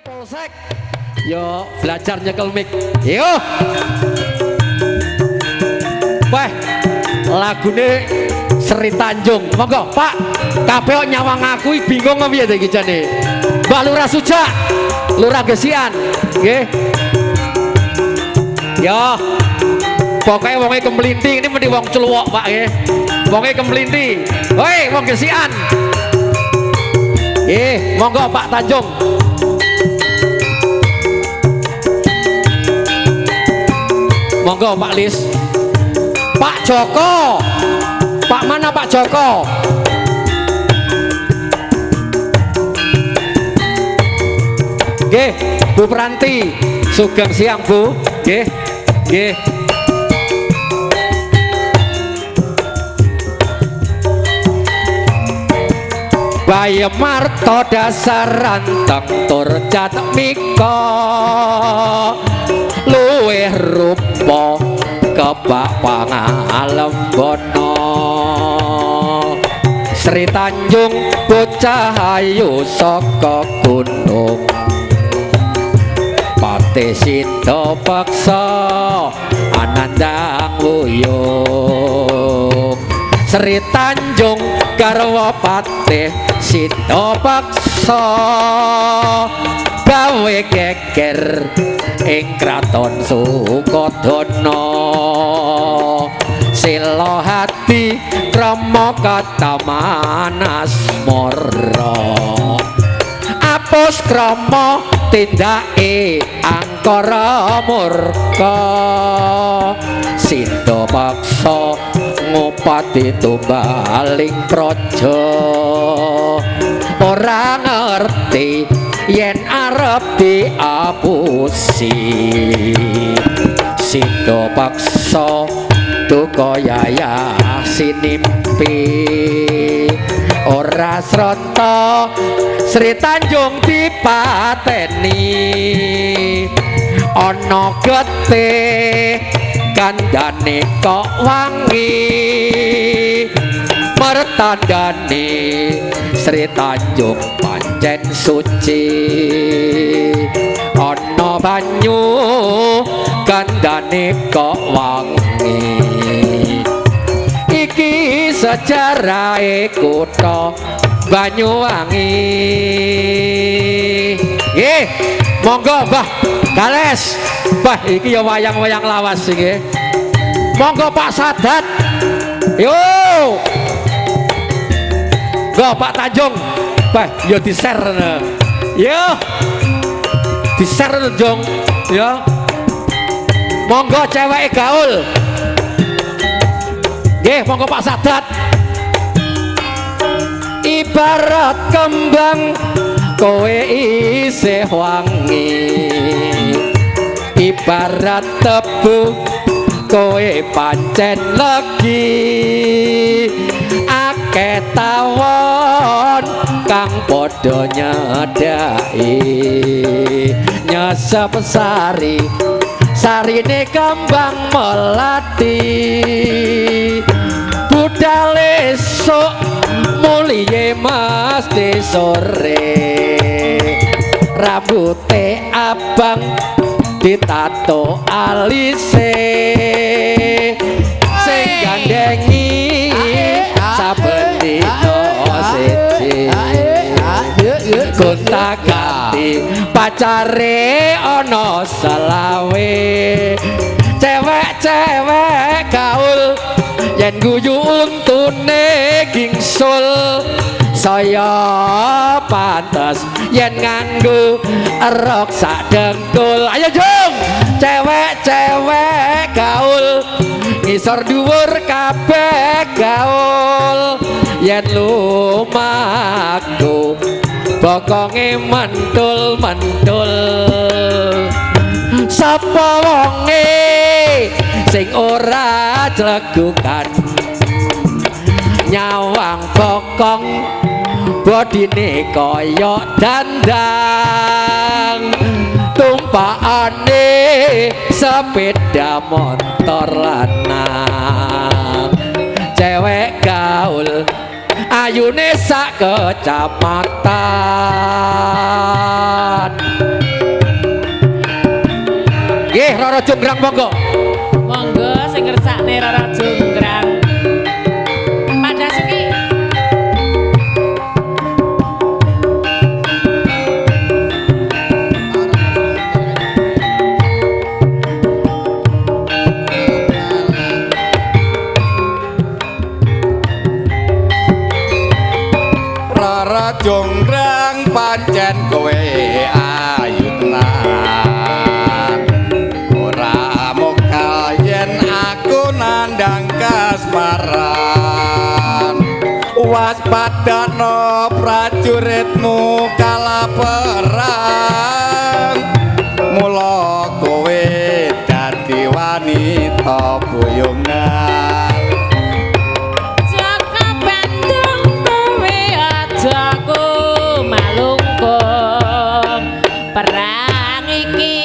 Polsek. Yo belajar nyekel mic. Yo. Wah, lagune Sri Tanjung. Monggo, Pak. Kabeh nyawang aku bingung piye to iki jane. Mbah Lurah Suja, Lurah Gesian. Nggih. Yo. Pokoknya wonge kemlinti ini mending wong Cluwok, Pak nggih. Wonge kemlinti. Hoi, wong Gesian. Monggo Pak Tanjung. Monggo Pak Lis. Pak Joko. Pak mana Pak Joko? Nggih, Bu Pranti. Sugeng siang, Bu. Nggih. Nggih. Bayi Marto dasaranteng tur catek mika luwih rupa kebak pangalembono Sri Tanjung bocah ayu saka gunung Pati Sida Paksa Anandang Wuyung Sri Tanjung garwa Patih Sida Paksa gawe geger ing kraton Sukodana sila hati krama kataman asmara apus krama tindake angkara murka Sida Paksa ngupati tumbaling praja ora ngerti yen arep diapusi Sida Paksa duka yayah sinimpi ora srata Sri Tanjung dipateni ana getih kandhane kok wangi mertandane Sri Tanjung pancen suci ana banyu kandhane kok wangi iki sejarahe kutha Banyuwangi nggih monggo Mbah Gales Mbah iki ya wayang-wayang lawas iki monggo Pak Sadat yo go Pak Tanjung Mbah yo di-share yo di-share Jong yo monggo cewek gaul nggih monggo Pak Sadat ibarat kembang kowe isih wangi ibarat tebu kowe pancen legi akeh tawon kang padha nyedaki nyesep sari sarine kembang melati budal esuk muliye mesti sore rambute abang ditato alise sing gandengi saben dina siji gonta-ganti pacare ana selawe cewek-cewek gaul yen guyu untune gingsul saya pantes yen nganggo rok sak dengkul ayo jong cewek-cewek gaul ngisor dhuwur kabeh gaul yen lumaku bokonge mentul-mentul sapa wonge sing ora jlegukan nyawang bokong bodine kaya dandang tumpakane sepeda motor lanang cewek gaul ayune sak kecamatan Roro Jonggrang monggo. Monggo sing ngersakne Roro Jonggrang. Pada siki. Roro Jonggrang pancen kowe ayu tenan ora mokal yen aku nandang kasmaran waspadana prajuritmu kalaparan mula kowe dadi wanita boyongan perang iki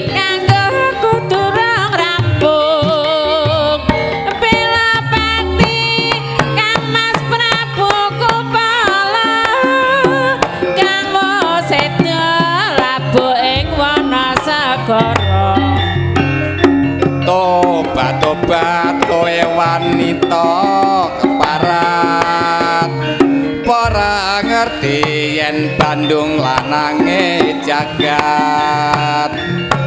kanggo kuturang rampung bela pati Kang Mas Prabu Kupala kang sedya labuh ing Wanasagara tobat-tobat kowe wanita keparat para ngerti yen Bandung lanange jagat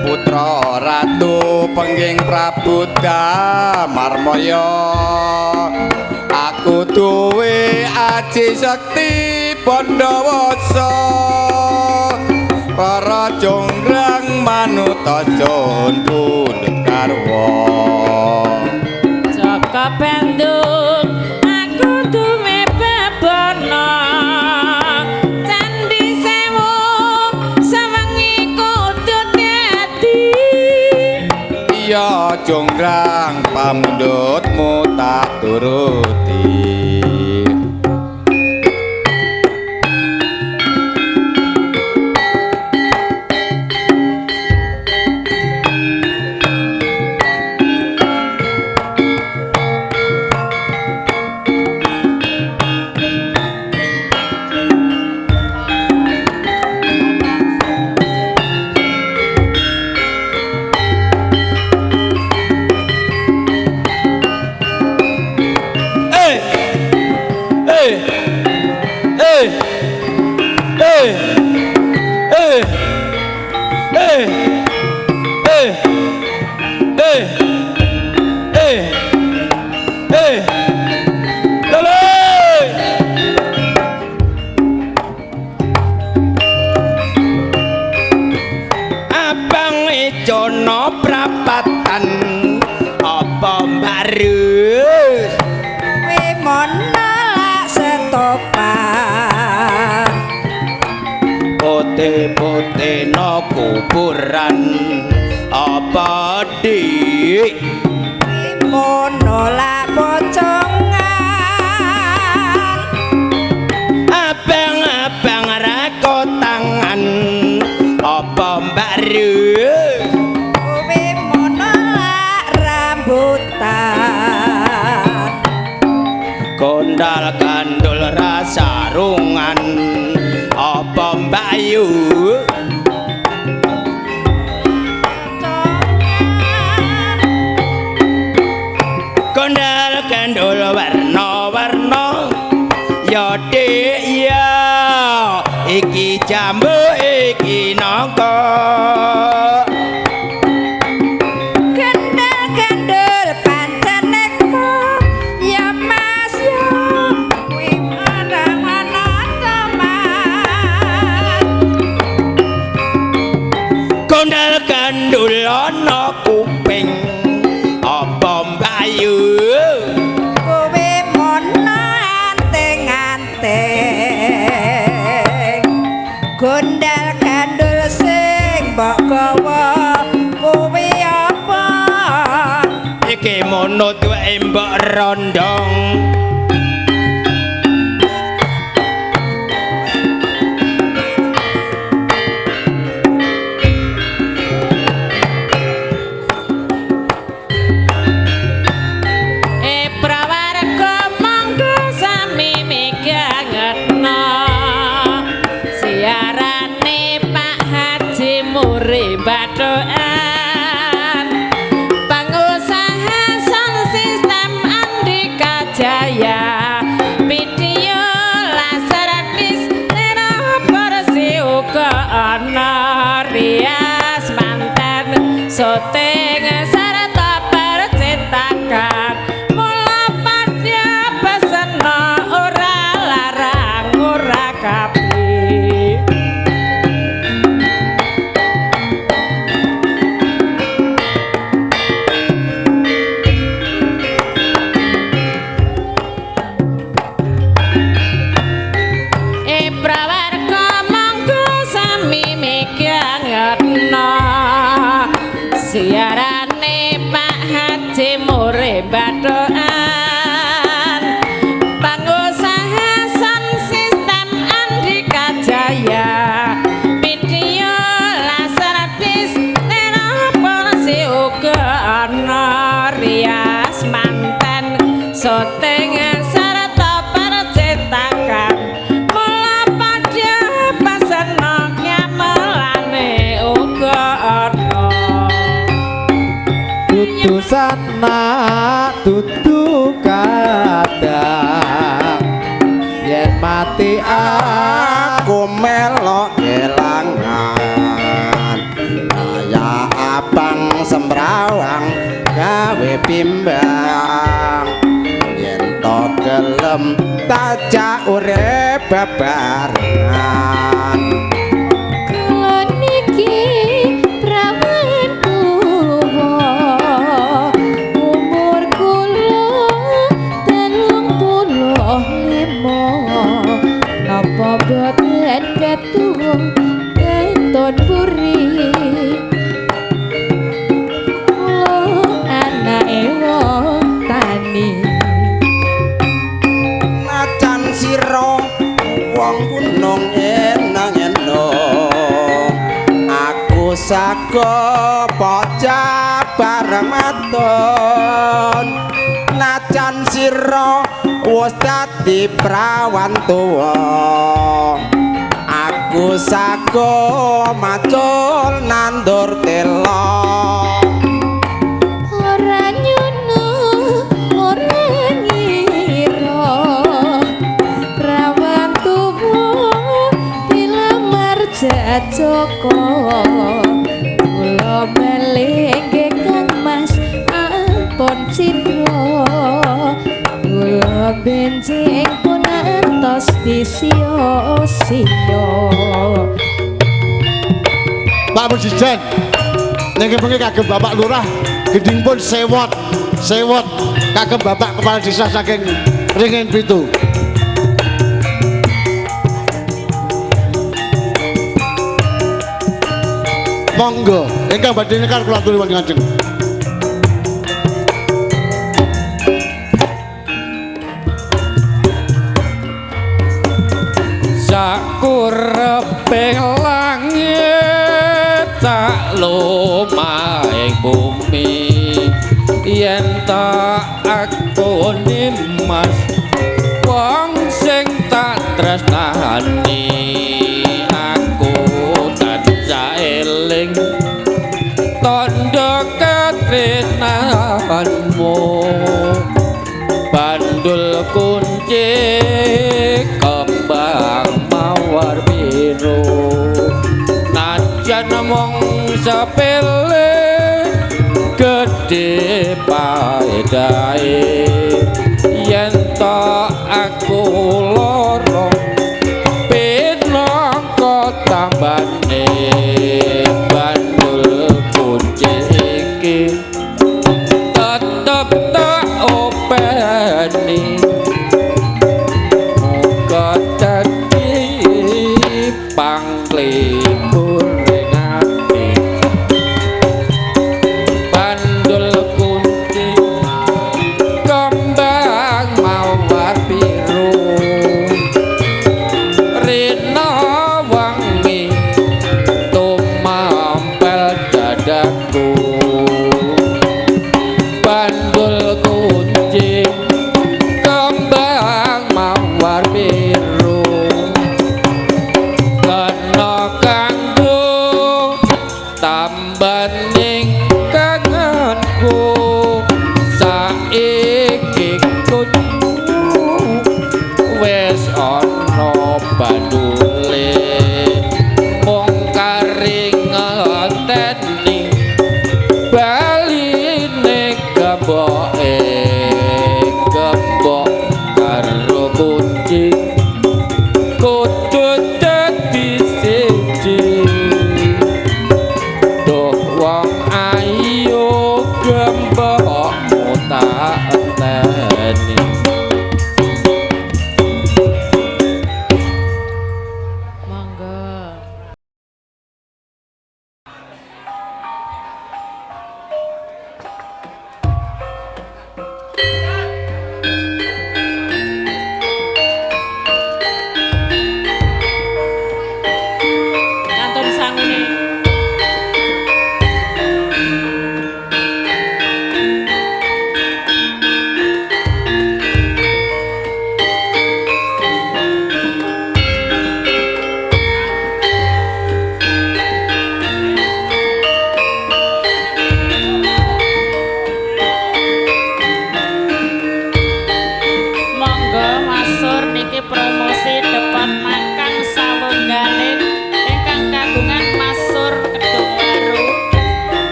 putra ratu pengging Prabu Damarmaya aku duwe aji sakti Pandawasa Roro Jonggrang manuta jon pundhut garwa Jaka Bandung aku duwe bebono Candi Sewu sawengi kudu dadi iya Jonggrang pamundhutmu tak turuti Abang Ijono prapatan apa mbarus Wimana lak setopan pote-pote no kuburan apa dik Wimana lak pocongan abang-abang rako tangan apa mbarus Wimana lak rambutan gondal kandul rasa rungan apa mbayu gondal kandul warna-warna ya dik ya iki jambu iki nangka Gendel-gendel pancen nekmu ya Mas ya Wimana mana teman gondal kandul ana kuping apa mbayu kowe mono anteng-anteng gondal gandul sing mbok gawa kowe apa iki mono tuweke mbok rondong prawarga monggo sami migangetna siarane Pak Haji Muri Bathokan ana rias manten syuting sarta percetakan mula padya pesena ora larang ora kapi prawarga monggo sami migangetna siarane Pak Haji Mure Bathokan pangusaha sound system Andika Jaya video laser disc telepon uga ana rias manten syuting sarta percetakan mula padya pasana nyamelane uga ana dudu sana dudu kadang yen mati aku melok kelangan kaya abang sembrawang gawe pimbang yen to gelem tajak urip bebarengan kula niki prawan tuwa umur kula 35 napa boten ketuwa keton puri kula anake wong tani najan sira wong gunung enang-enong aku sago bocah bareng maton najan sira wis dadi prawan tuwa aku sago macul nandur tela ora nyuno ora ngira prawan tuwa dilamar Jajaka kula melingke Kang Mas ampun citra kula benjing pun antos disio-sio Pak Presiden niki bengi kagem Bapak Lurah gending pun sewot kagem Bapak Kepala Desa saking Ringin Pitu monggo ingkang badhe nekar kula aturi panjenengan sakureping langit tak lumahing bumi yen tak aku nimas wong sing tak tresnani aku tansah eling tandha katresnanmu bandul kunci kembang mawar biru najan mung sepele gedhe paedahe yen to aku lara pinangka tambane bandul kunci iki tetep tak openi muga dadi panglipur ing ati bandul kunci kembang mawar biru rina wangi tumampel dadaku bandul kunci kembang mawar biru kena kanggo tambaning kangenku saiki kudu wis ana bandule mung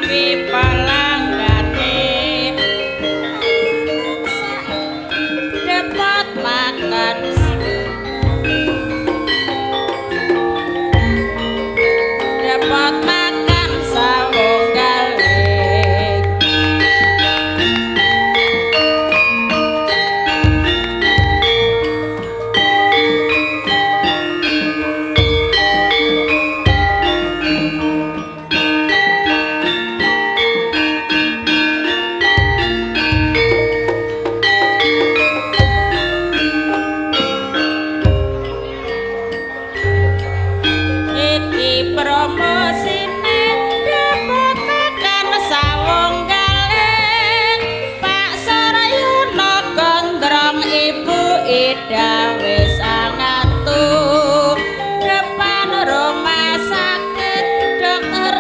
pipalanggane dapat makan sawunggale iki promosine dapat makan sawunggale Pak Sarayana gondrong Ibu Ida wis angantuk depan rumah sakit dokter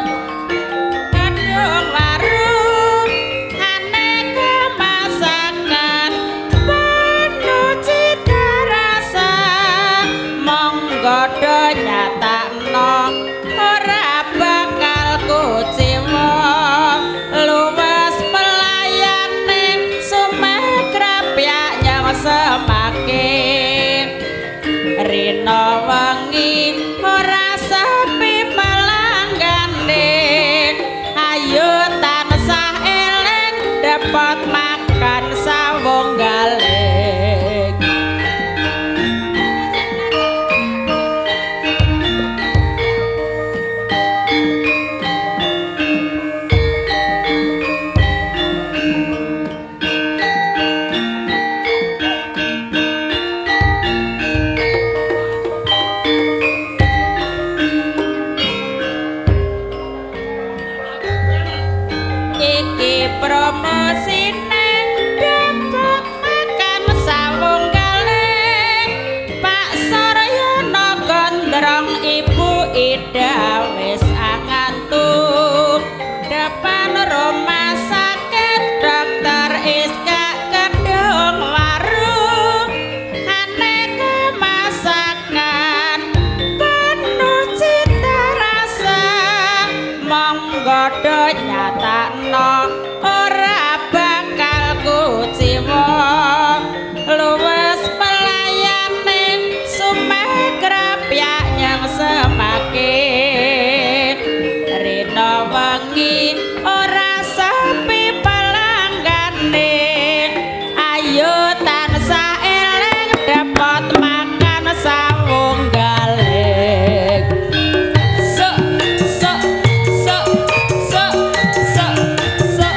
kandung warung aneka masakan penuh cita rasa monggo do nyatakno ora bakal kuciwa luwes pelayane sumakrapyak nyang semakin rina wengi ora sepi pelanggane ayo tansah eling dapat makan sawunggale iki promosine dapat makan sawunggale Pak Sarayana gondrong Ibu Ida wis angantuk depan rumah sakit dokter Iska kedung warung aneka masakan penuh cita rasa monggo do nyatakno ora bakal kuciwa luwes pelayane sumakrapyak nyang semakin rina wengi ora sepi pelanggane ayo tansah eling dapat makan sawunggale sok sok sok sok sok sok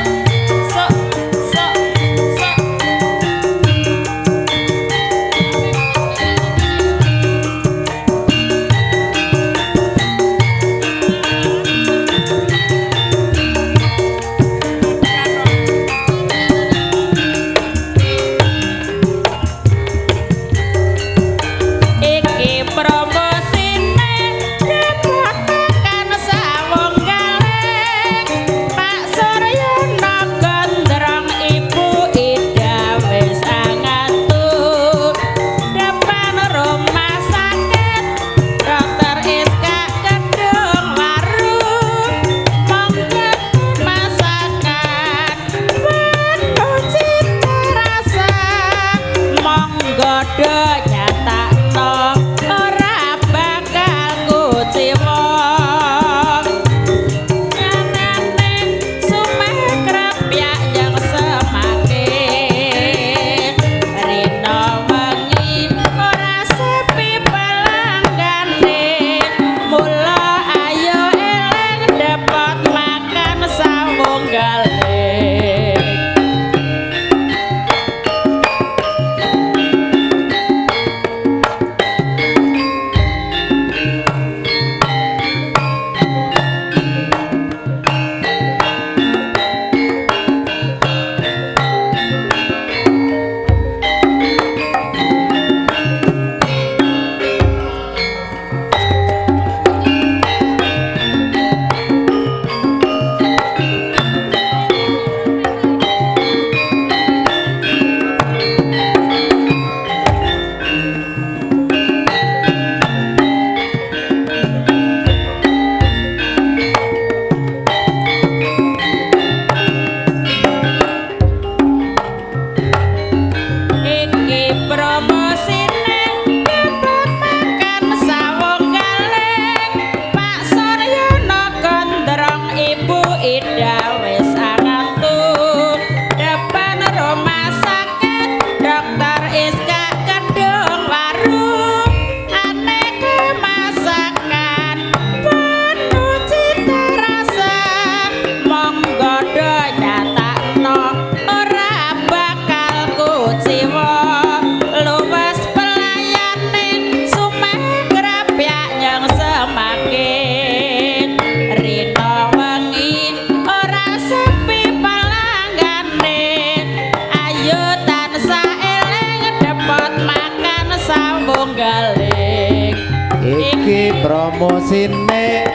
ida wis angantung depan rumah sakit dokter Iska Kedung warung aneka masakan penuh cita rasa monggo do nyatakno ora bakal kuciwa luwes pelayane sumegrap yang semakin rino wengi ora sepi palanggane ayo tansah eling depot makan sambung galing iki promosine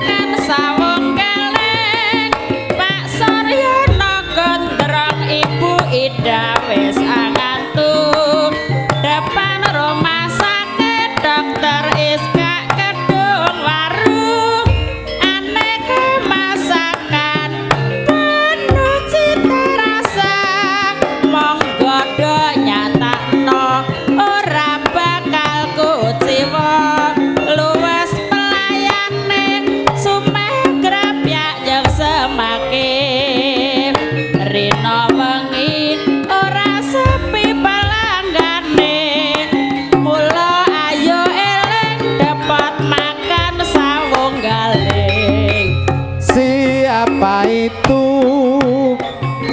kan sawung galing Pak Suryono gondrong Ibu Ida wis angantung depan rumah sakit dokter Iska Kedung warung aneka masakan penuh cita rasa monggo do nyatakno ora bakal kuciwa luwes pelayane sumegrap yang semakin rino wengi ora sepi palanggane mula ayo eling depot makan sawung galing siapa itu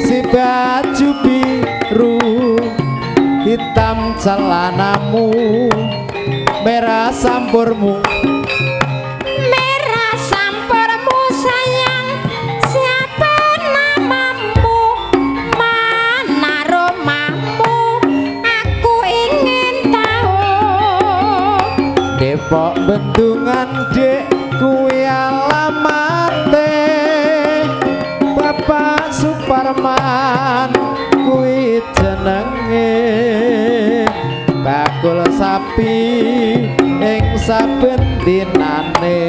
si baju biru hitam celanamu merah sampurmu Merah sampurmu sayang, siapa namamu? Mana rumahmu? Aku ingin tahu. Depok Bendungan dek kuwi alamate Bapak Suparman kuwi jenenge bakul sapi ing saben dinane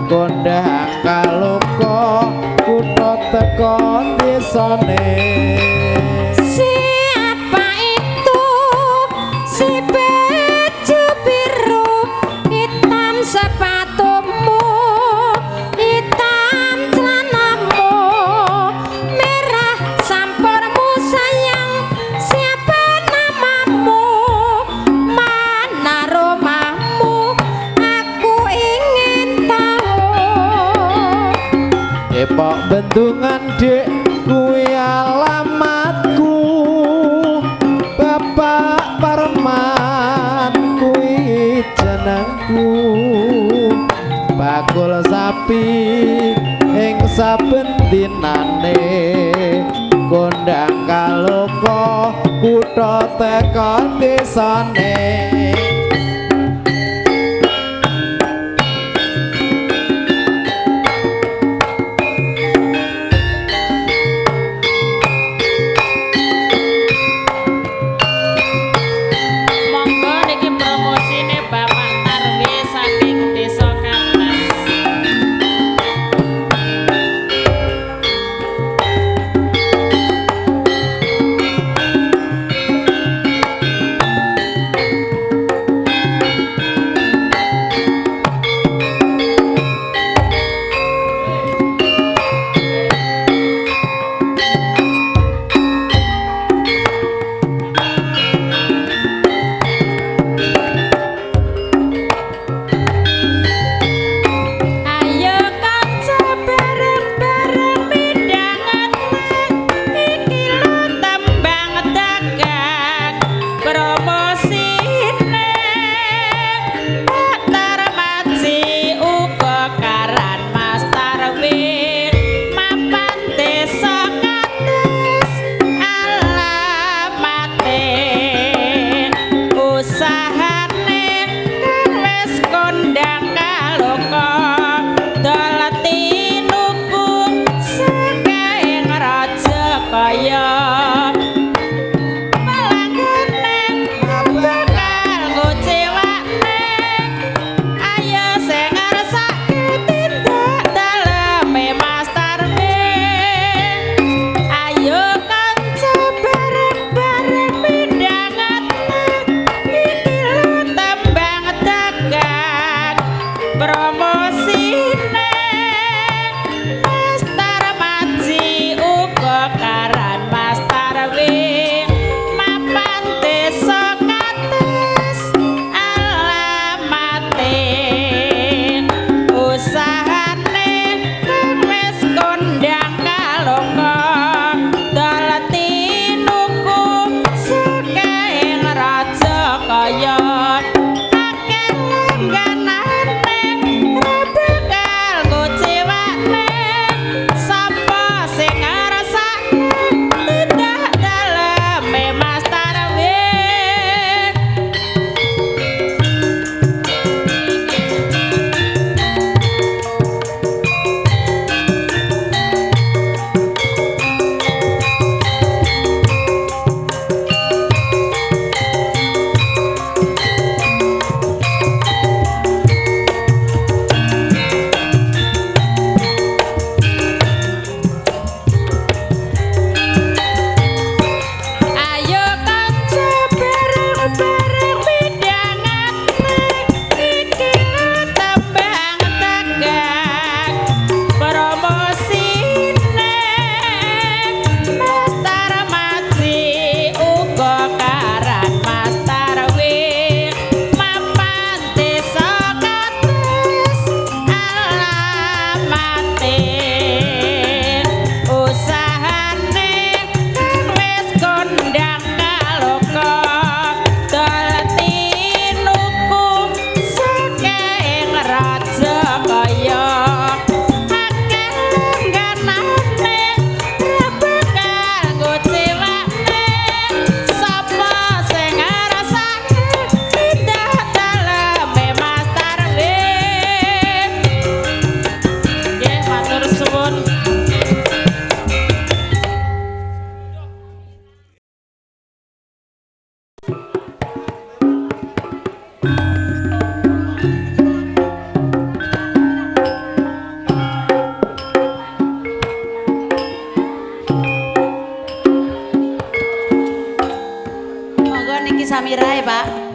kondhang kaloka kutha teka desane Siapa itu? Si baju biru, hitam sepatumu, hitam celanamu, merah sampurmu sayang. Siapa namamu? Mana rumahmu? Aku ingin tahu. Depok Bendungan dek kuwi alamatku Bapak Parman kuwi jenengku bakul sapi ing saben dinane kondhang kaloka kutha teka desane monggo niki promosine Bapak Tarwi saking Desa Kantas samirae, Pak.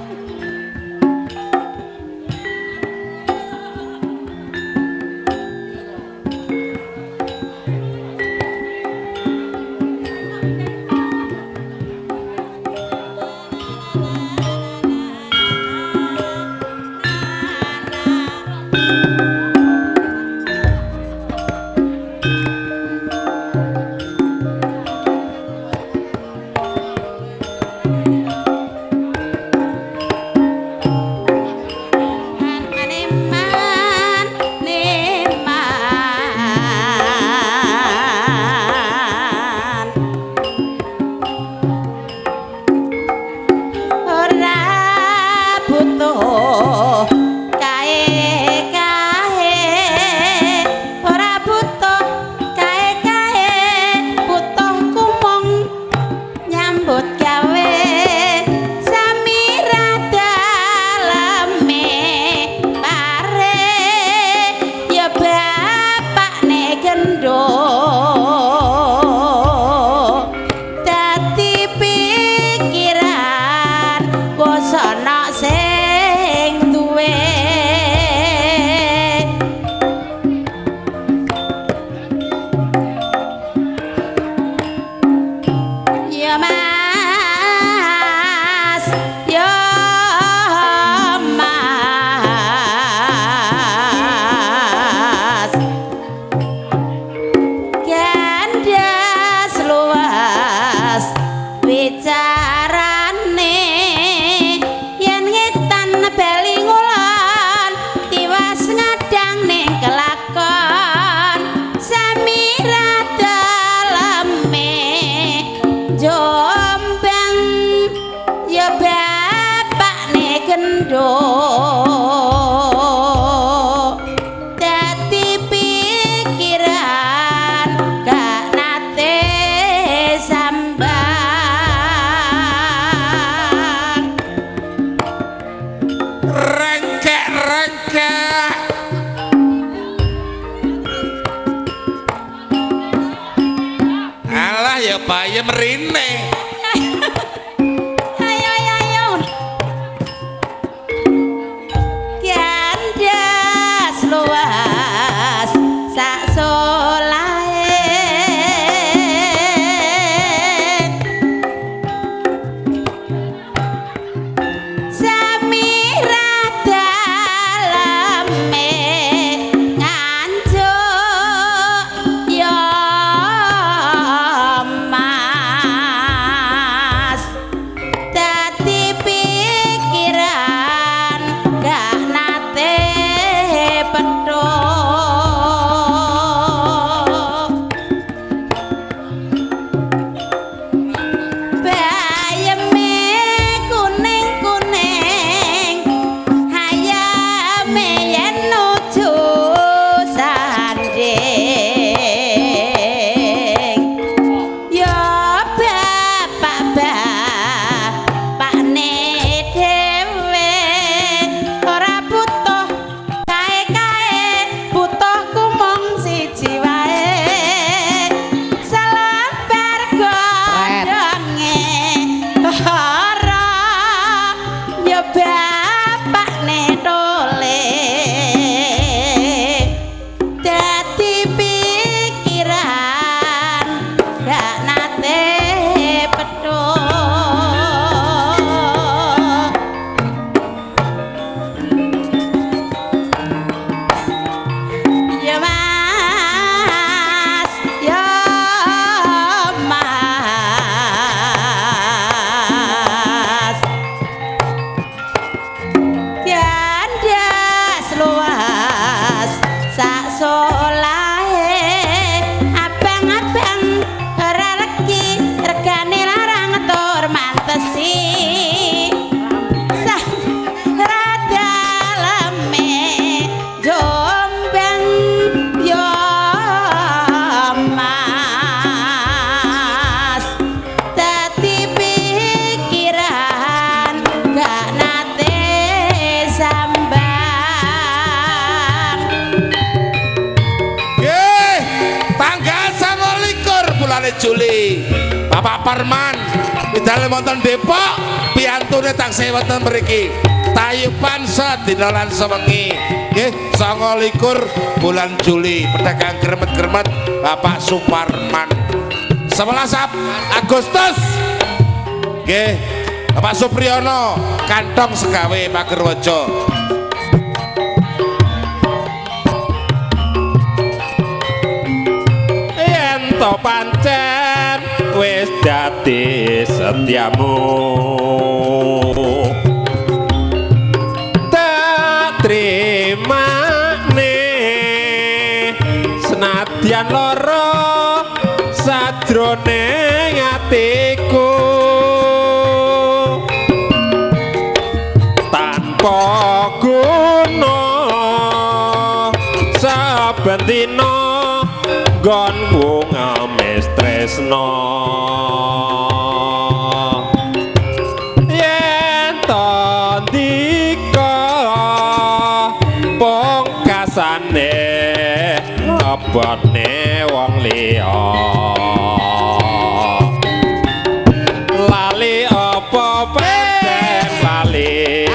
bayem rene. Ayo ayo. Kandas luas sak solahe. Samira daleme nganjuk yo mas dadi pikiran gak nate petuk bayeme kuning-kuning hayame yen nuju sanding ya bapakne dhewe ora butuh kae-kae butuh kumong siji wae salambar godhonge ora ya bapakne tole dadi pikiran gak nate petuk ya mas ya mas kandas luas sak solahe abang-abang ora regi regane larang tur mantesi sah radaleme jombang yo mas dadi pikiran gak nate sambang Nggih, tanggal 29 bulan Juli. Bapak Pak Parman dalem wonten Depok piantune taksih wonten mriki tayuban sedina lan sewengi nggih 29 bulan Juli pedagang gremet-gremet Bapak Suparman 11 Agustus nggih Bapak Supriyono kantong segawe Pagerwaja yen to pancen wis dadi setiamu tak trimane senadyan lara sajroning atiku tanpa guna saben dina nggonmu ngamis tresna yen to ndika pungkasane abone wong liya lali apa pancen lali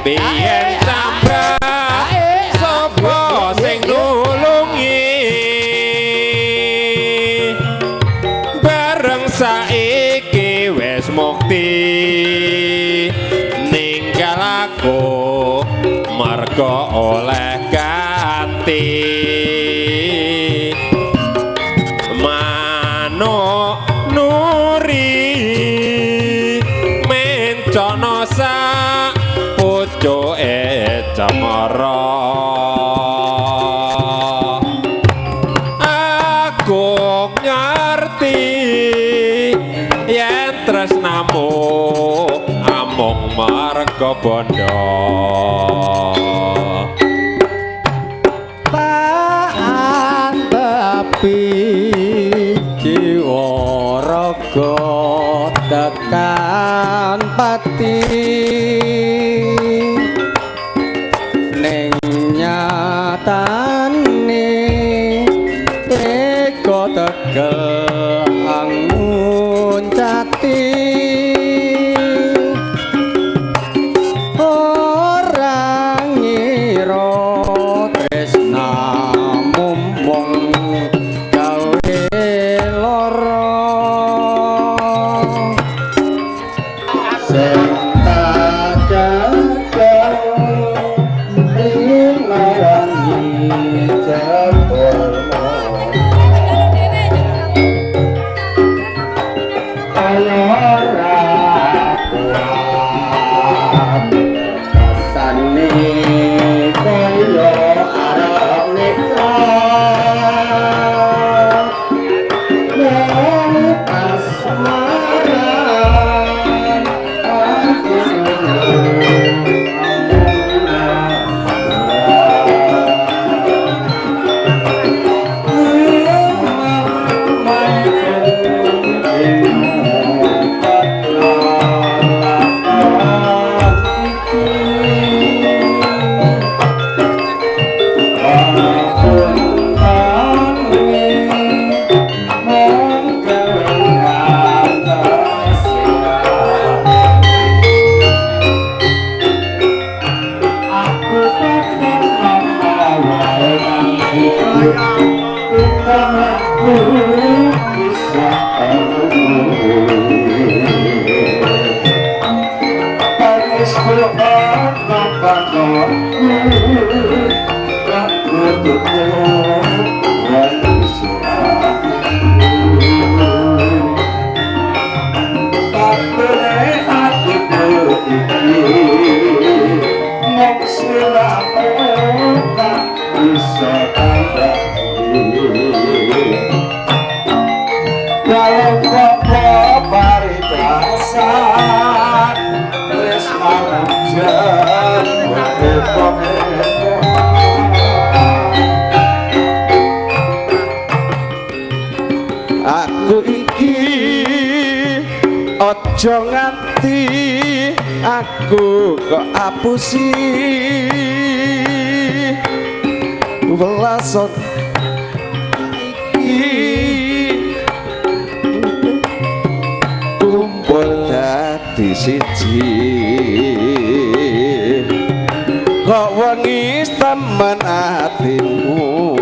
biyen sambrah sapa sing nulungi bareng saiki wis mukti ninggal aku merga oleh ganti manuk nuri mencana sak pucuke cemara aku ngerti yen tresnamu amung marga bondo tapi jiwa raga tekan pati ning nyatane ego tegel angun cati orang ngira tresnamu mung gawe lara sing tak jaga ing marani jebulmu ora kuat rasane kaya arep nikah yen asmara aku aku iki aja nganti aku kok apusi welasan iki siji kok wengi temen atimu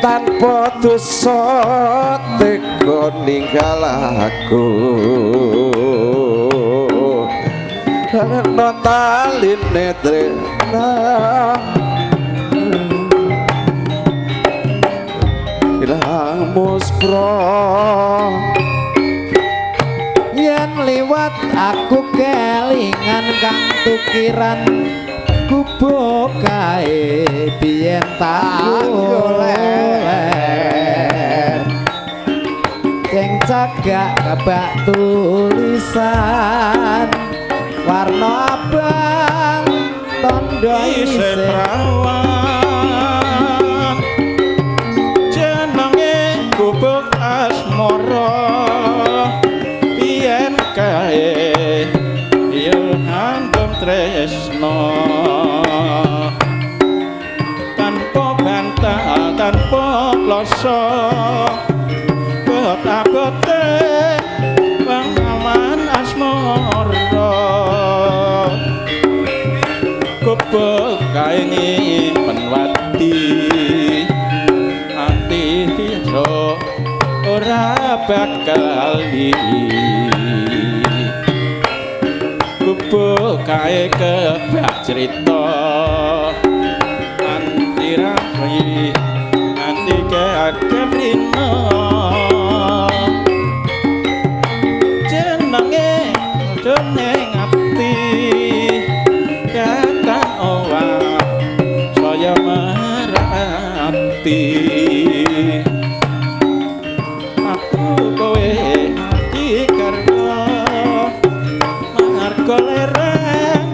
tanpa dosa teko ninggal aku no talin netrena ilang muspro yen liwat aku kelingan kang tukiran kubo kae biyen tak golek sing cagak kabak tulisan warna abang tondo isih prawan jenenge gubuk asmara yen kae yen antum tresno tanpa bantah tanpa loso abote pangaman asmara gubuk kae nyimpen wati ati iso ora bakal gubuk kae kebak cerita anti rahi anti keakeh rino jenenge dene ngati kata owah saya merati aku kowe mati karena marga lereng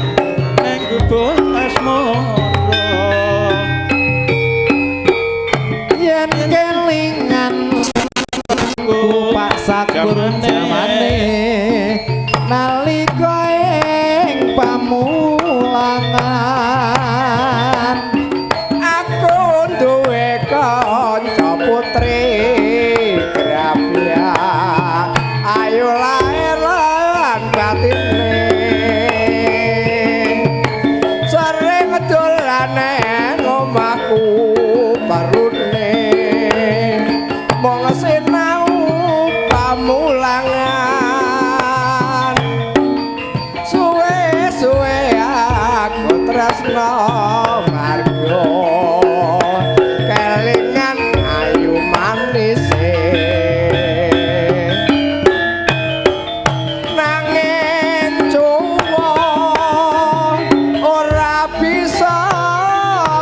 neng gubuk asmara yen kelingan Pak Sakur jamane nalika ing pamulangan aku duwe kanca putri grafia ayo lair lan batine sering dolane omahku barune mong sinau pamulangan suwe-suwe aku tresno margo kelingan ayu manis nanging cuwa ora bisa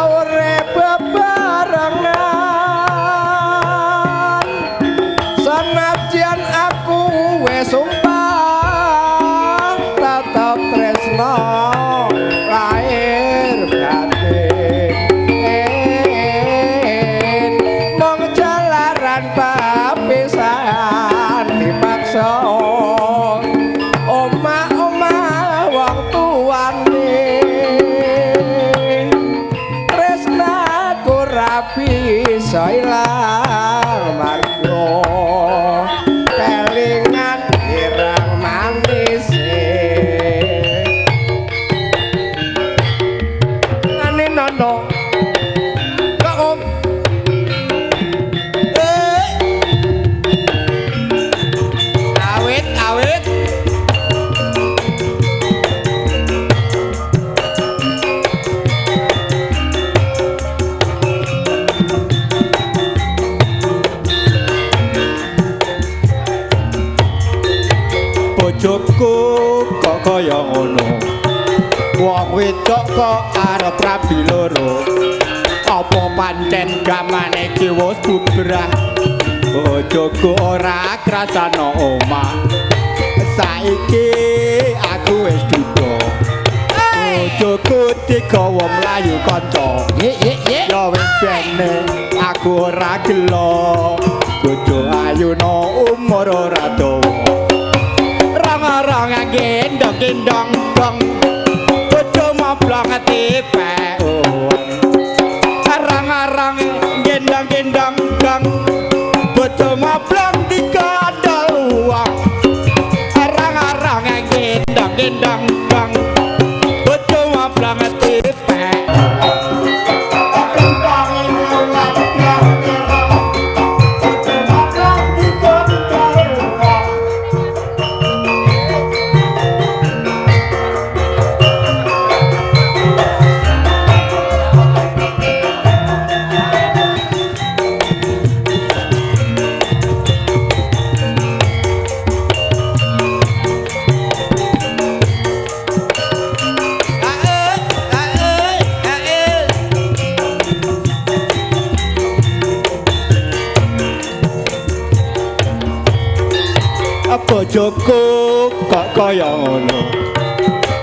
urip bebarengan senajan aku wis sumpah tetep tresno lahir batin mong jalaran papisahan dipaksa omah-omah wong tuane tresnaku ra bisa ilang margo kelingan irang manis ane nono kok om awit bojoku kok kaya ngono wong wedok kok arep rabi loro apa pancen gamane iki wis bubrah bojoku ora krasana omah saiki aku wis duda bojoku digawa mlayu kanca ya wis bene aku ora gelo bojo ayuna umur ora dawa rong-rong gendong-gendong dong bojo moblong tipe rong-rong gendong-gendong dong bojo moblong digandol wong rong-rong gendang gang bojo mablang tipek bojoku kok kaya ngono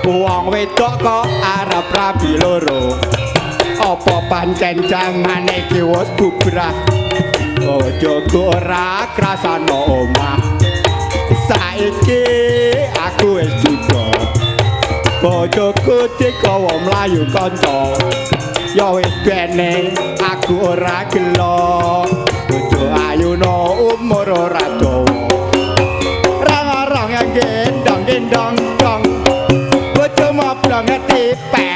wong wedok kok arep rabi loro apa pancen jamane iki wis bubrah bojoku ora krasana omah saiki aku wis duda bojoku dikawa mlayu kanca ya wis bene aku ora gelo bojo ayuna umur ora dawa gendang gendang dong bojo mablang tipek